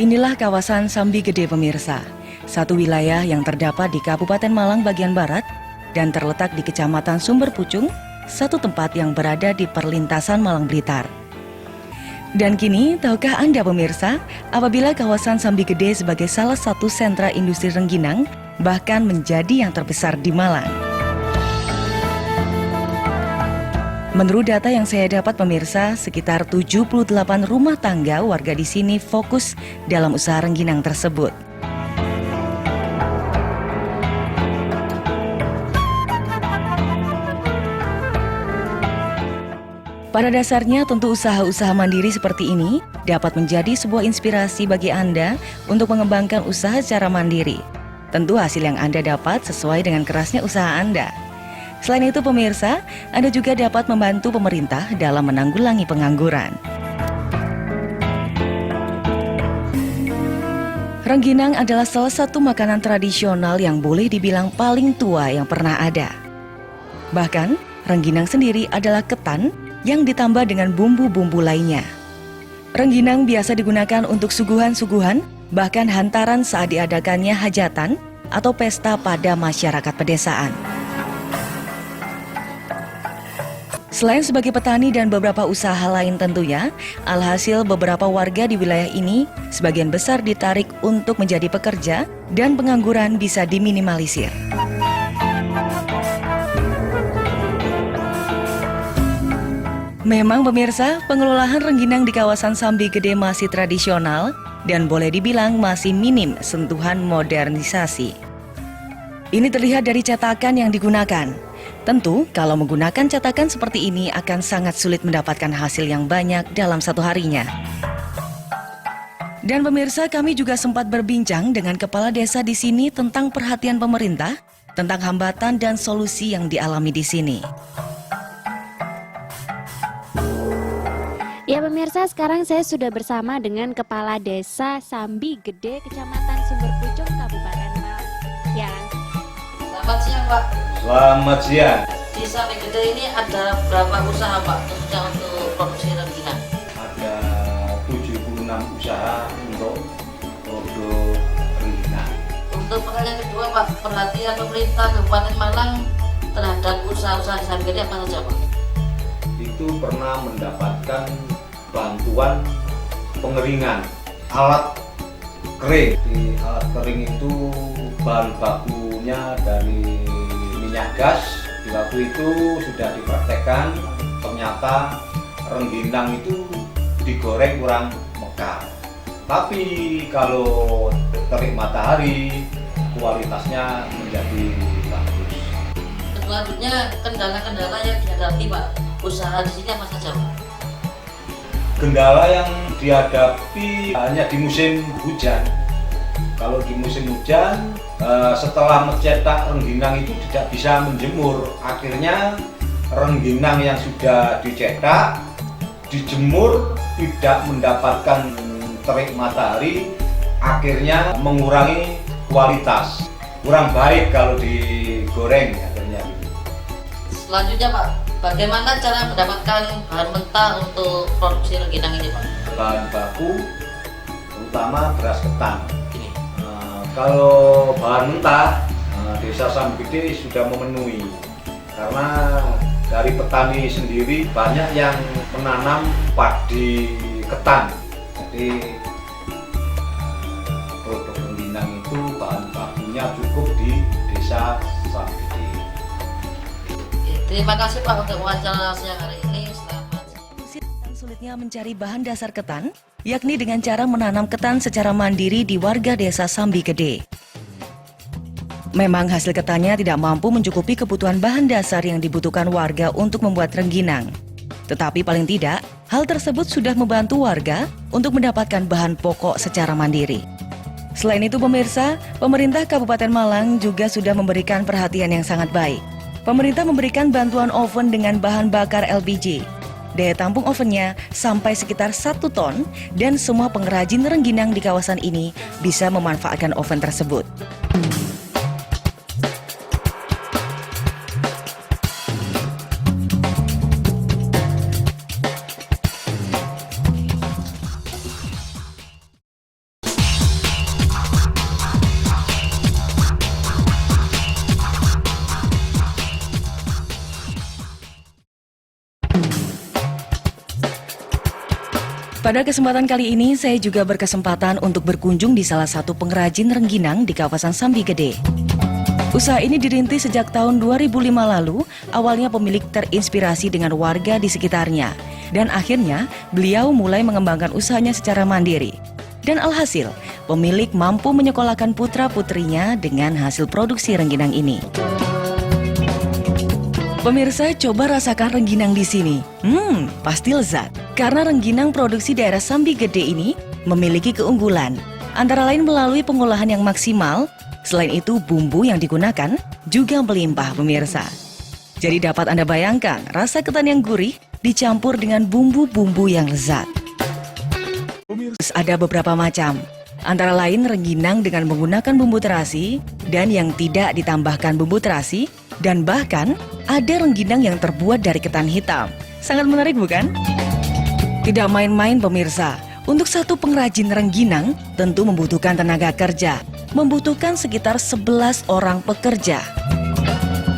Inilah kawasan Sambi Gede pemirsa, satu wilayah yang terdapat di Kabupaten Malang bagian barat dan terletak di Kecamatan Sumber Pucung, satu tempat yang berada di perlintasan Malang Blitar. Dan kini, tahukah Anda pemirsa, apabila kawasan Sambi Gede sebagai salah satu sentra industri rengginang, bahkan menjadi yang terbesar di Malang. Menurut data yang saya dapat pemirsa, sekitar 78 rumah tangga warga di sini fokus dalam usaha rengginang tersebut. Pada dasarnya tentu usaha-usaha mandiri seperti ini dapat menjadi sebuah inspirasi bagi Anda untuk mengembangkan usaha secara mandiri. Tentu hasil yang Anda dapat sesuai dengan kerasnya usaha Anda. Selain itu pemirsa, Anda juga dapat membantu pemerintah dalam menanggulangi pengangguran. Rengginang adalah salah satu makanan tradisional yang boleh dibilang paling tua yang pernah ada. Bahkan, rengginang sendiri adalah ketan yang ditambah dengan bumbu-bumbu lainnya. Rengginang biasa digunakan untuk suguhan-suguhan, bahkan hantaran saat diadakannya hajatan atau pesta pada masyarakat pedesaan. Selain sebagai petani dan beberapa usaha lain tentunya, alhasil beberapa warga di wilayah ini sebagian besar ditarik untuk menjadi pekerja dan pengangguran bisa diminimalisir. Memang pemirsa, pengelolaan rengginang di kawasan Sambi Gede masih tradisional dan boleh dibilang masih minim sentuhan modernisasi. Ini terlihat dari cetakan yang digunakan. Tentu, kalau menggunakan cetakan seperti ini akan sangat sulit mendapatkan hasil yang banyak dalam satu harinya. Dan pemirsa, kami juga sempat berbincang dengan kepala desa di sini tentang perhatian pemerintah, tentang hambatan dan solusi yang dialami di sini. Ya pemirsa, sekarang saya sudah bersama dengan Kepala Desa Sambi Gede, Kecamatan Sumber Pucung, Kabupaten Malang. Ya. Selamat siang Pak. Selamat siang. Di Sambi Gede ini ada berapa usaha Pak, khususnya untuk produksi rengginang? Ada 76 usaha untuk produk rengginang. Untuk pertanyaan kedua Pak, perhatian pemerintah Kabupaten Malang terhadap usaha-usaha di Sambi Gede apa saja Pak? Itu pernah mendapatkan bantuan pengeringan alat kering. Di alat kering itu bahan bakunya dari minyak gas. Di waktu itu sudah dipraktekkan, ternyata rengginang itu digoreng kurang mekar. Tapi kalau terik matahari kualitasnya menjadi bagus. Selanjutnya kendala-kendala yang dihadapi Pak, usaha di sini apa saja Pak? Kendala yang dihadapi hanya di musim hujan. Kalau di musim hujan, setelah mencetak rengginang itu tidak bisa menjemur. Akhirnya rengginang yang sudah dicetak, dijemur, tidak mendapatkan terik matahari, akhirnya mengurangi kualitas. Kurang baik kalau digoreng akhirnya. Selanjutnya Pak, bagaimana cara mendapatkan bahan mentah untuk produksi rengginang ini Pak? Bahan baku, terutama beras ketan. Kalau bahan mentah, Desa Sambi Gede sudah memenuhi. Karena dari petani sendiri banyak yang menanam padi ketan. Jadi produk rengginang itu bahan bakunya cukup di Desa Sambi Gede. Terima kasih Pak untuk wawancara siang hari ini. Selamat siang. Sulitnya mencari bahan dasar ketan, yakni dengan cara menanam ketan secara mandiri di warga desa Sambi Gede. Memang hasil ketannya tidak mampu mencukupi kebutuhan bahan dasar yang dibutuhkan warga untuk membuat rengginang. Tetapi paling tidak, hal tersebut sudah membantu warga untuk mendapatkan bahan pokok secara mandiri. Selain itu pemirsa, pemerintah Kabupaten Malang juga sudah memberikan perhatian yang sangat baik. Pemerintah memberikan bantuan oven dengan bahan bakar LPG. Daya tampung ovennya sampai sekitar 1 ton dan semua pengrajin rengginang di kawasan ini bisa memanfaatkan oven tersebut. Pada kesempatan kali ini, saya juga berkesempatan untuk berkunjung di salah satu pengrajin rengginang di kawasan Sambi Gede. Usaha ini dirintis sejak tahun 2005 lalu, awalnya pemilik terinspirasi dengan warga di sekitarnya. Dan akhirnya, beliau mulai mengembangkan usahanya secara mandiri. Dan alhasil, pemilik mampu menyekolahkan putra-putrinya dengan hasil produksi rengginang ini. Pemirsa, coba rasakan rengginang di sini. Pasti lezat. Karena rengginang produksi daerah Sambi Gede ini memiliki keunggulan. Antara lain melalui pengolahan yang maksimal, selain itu bumbu yang digunakan juga melimpah pemirsa. Jadi dapat Anda bayangkan rasa ketan yang gurih dicampur dengan bumbu-bumbu yang lezat. Ada beberapa macam. Antara lain rengginang dengan menggunakan bumbu terasi dan yang tidak ditambahkan bumbu terasi. Dan bahkan ada rengginang yang terbuat dari ketan hitam. Sangat menarik bukan? Tidak main-main pemirsa. Untuk satu pengrajin rengginang tentu membutuhkan tenaga kerja. Membutuhkan sekitar 11 orang pekerja.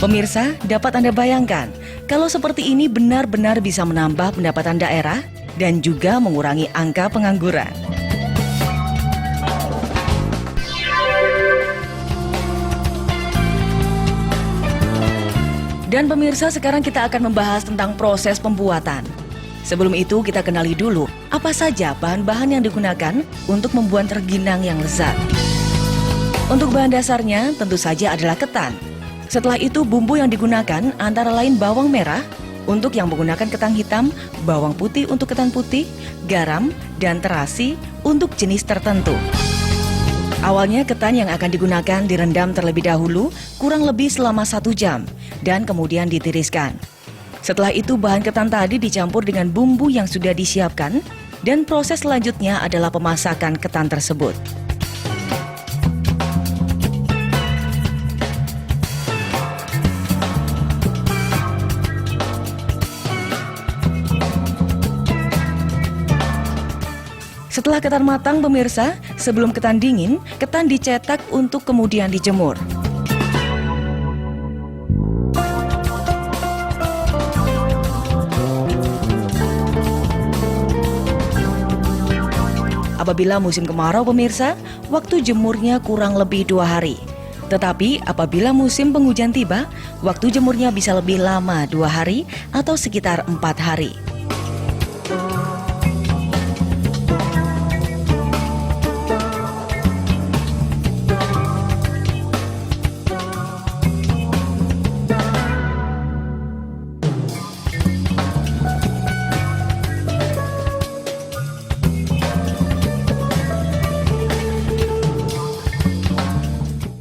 Pemirsa, dapat Anda bayangkan kalau seperti ini benar-benar bisa menambah pendapatan daerah dan juga mengurangi angka pengangguran. Dan pemirsa, sekarang kita akan membahas tentang proses pembuatan. Sebelum itu kita kenali dulu apa saja bahan-bahan yang digunakan untuk membuat rengginang yang lezat. Untuk bahan dasarnya tentu saja adalah ketan. Setelah itu bumbu yang digunakan antara lain bawang merah untuk yang menggunakan ketan hitam, bawang putih untuk ketan putih, garam, dan terasi untuk jenis tertentu. Awalnya ketan yang akan digunakan direndam terlebih dahulu kurang lebih selama 1 jam dan kemudian ditiriskan. Setelah itu bahan ketan tadi dicampur dengan bumbu yang sudah disiapkan dan proses selanjutnya adalah pemasakan ketan tersebut. Setelah ketan matang pemirsa, sebelum ketan dingin, ketan dicetak untuk kemudian dijemur. Apabila musim kemarau pemirsa, waktu jemurnya kurang lebih 2 hari. Tetapi apabila musim penghujan tiba, waktu jemurnya bisa lebih lama 2 hari atau sekitar 4 hari.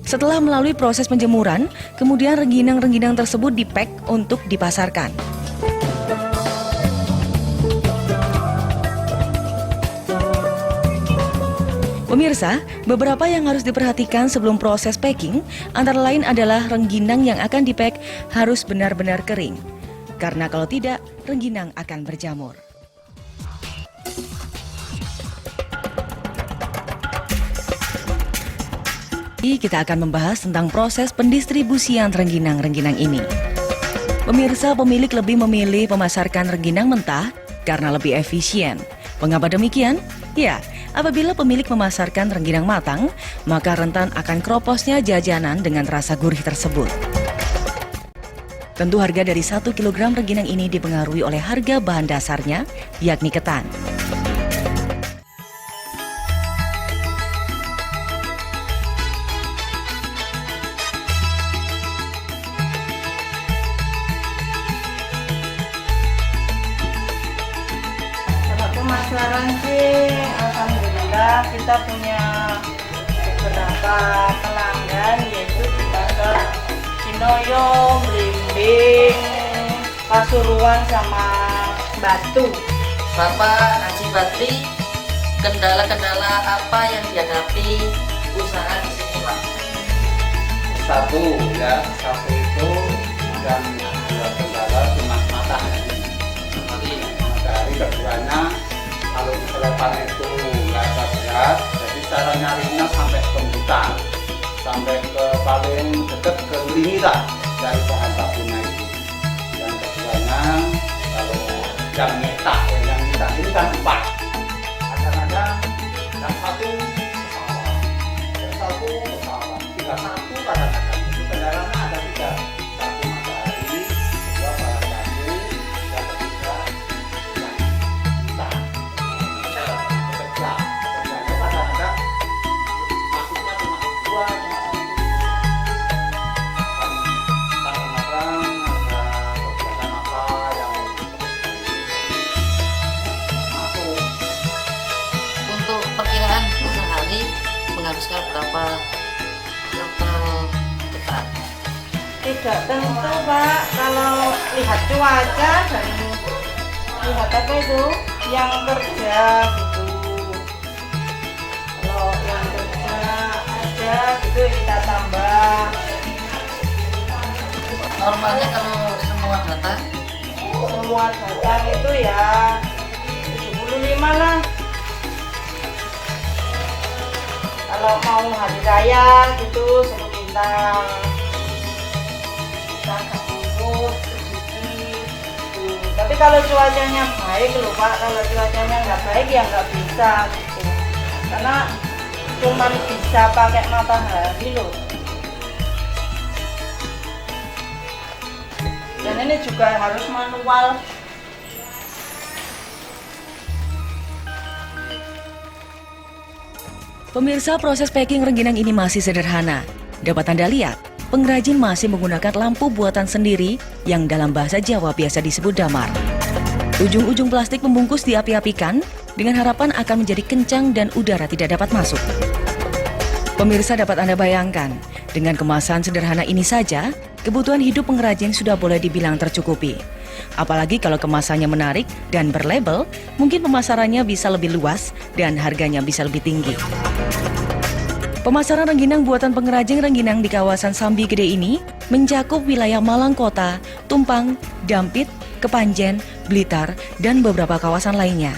Setelah melalui proses penjemuran, kemudian rengginang-rengginang tersebut dipack untuk dipasarkan. Pemirsa, beberapa yang harus diperhatikan sebelum proses packing, antara lain adalah rengginang yang akan dipack harus benar-benar kering. Karena kalau tidak, rengginang akan berjamur. Kita akan membahas tentang proses pendistribusian rengginang-rengginang ini. Pemirsa, pemilik lebih memilih memasarkan rengginang mentah karena lebih efisien. Mengapa demikian? Ya, apabila pemilik memasarkan rengginang matang, maka rentan akan kroposnya jajanan dengan rasa gurih tersebut. Tentu harga dari 1 kg rengginang ini dipengaruhi oleh harga bahan dasarnya, yakni ketan. Pemasaran sih alhamdulillah kita punya beberapa pelanggan, yaitu kita ke Cinoyo, Blimbing, Pasuruan sama Batu. Bapak Haji Badri, kendala-kendala apa yang dihadapi usaha di sini, Pak? Satu itu yang dua kendala cuma matahari. Keduanya kalau selepan itu nggak ada berat, jadi cara nyarinya sampai ke hutan, sampai ke paling dekat ke Lingita dari bahan bakunya itu. Dan keduanya kalau yang nyetak ini kan 4, Tidak tentu Pak, kalau lihat cuaca dan lihat apa itu yang kerja gitu. Kalau yang kerja ada gitu kita tambah. Normalnya kalau semua datang Semua datang itu ya 75 lah. Kalau mau hari raya gitu 1 bintang. Kita agak bungkus sedikit. Tapi kalau cuacanya baik loh Pak, kalau cuacanya nggak baik ya nggak bisa gitu. Karena cuma bisa pakai matahari loh. Dan ini juga harus manual. Pemirsa, proses packing rengginang ini masih sederhana. Dapat Anda lihat, pengrajin masih menggunakan lampu buatan sendiri yang dalam bahasa Jawa biasa disebut damar. Ujung-ujung plastik pembungkus diapi-apikan dengan harapan akan menjadi kencang dan udara tidak dapat masuk. Pemirsa, dapat Anda bayangkan, dengan kemasan sederhana ini saja, kebutuhan hidup pengrajin sudah boleh dibilang tercukupi. Apalagi kalau kemasannya menarik dan berlabel, mungkin pemasarannya bisa lebih luas dan harganya bisa lebih tinggi. Pemasaran rengginang buatan pengrajin rengginang di kawasan Sambi Gede ini mencakup wilayah Malang Kota, Tumpang, Dampit, Kepanjen, Blitar, dan beberapa kawasan lainnya.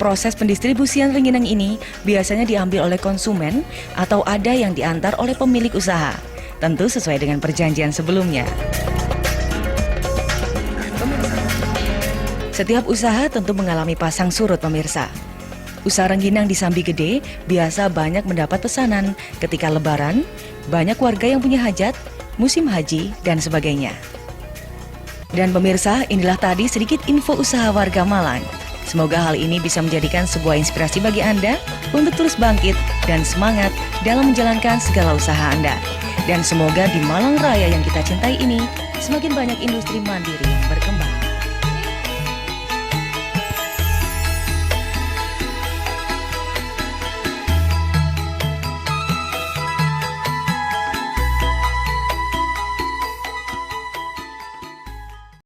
Proses pendistribusian rengginang ini biasanya diambil oleh konsumen atau ada yang diantar oleh pemilik usaha, tentu sesuai dengan perjanjian sebelumnya. Setiap usaha tentu mengalami pasang surut pemirsa. Usaha rengginang di Sambi Gede biasa banyak mendapat pesanan ketika lebaran, banyak warga yang punya hajat, musim haji, dan sebagainya. Dan pemirsa, inilah tadi sedikit info usaha warga Malang. Semoga hal ini bisa menjadikan sebuah inspirasi bagi Anda untuk terus bangkit dan semangat dalam menjalankan segala usaha Anda. Dan semoga di Malang Raya yang kita cintai ini, semakin banyak industri mandiri yang berkembang.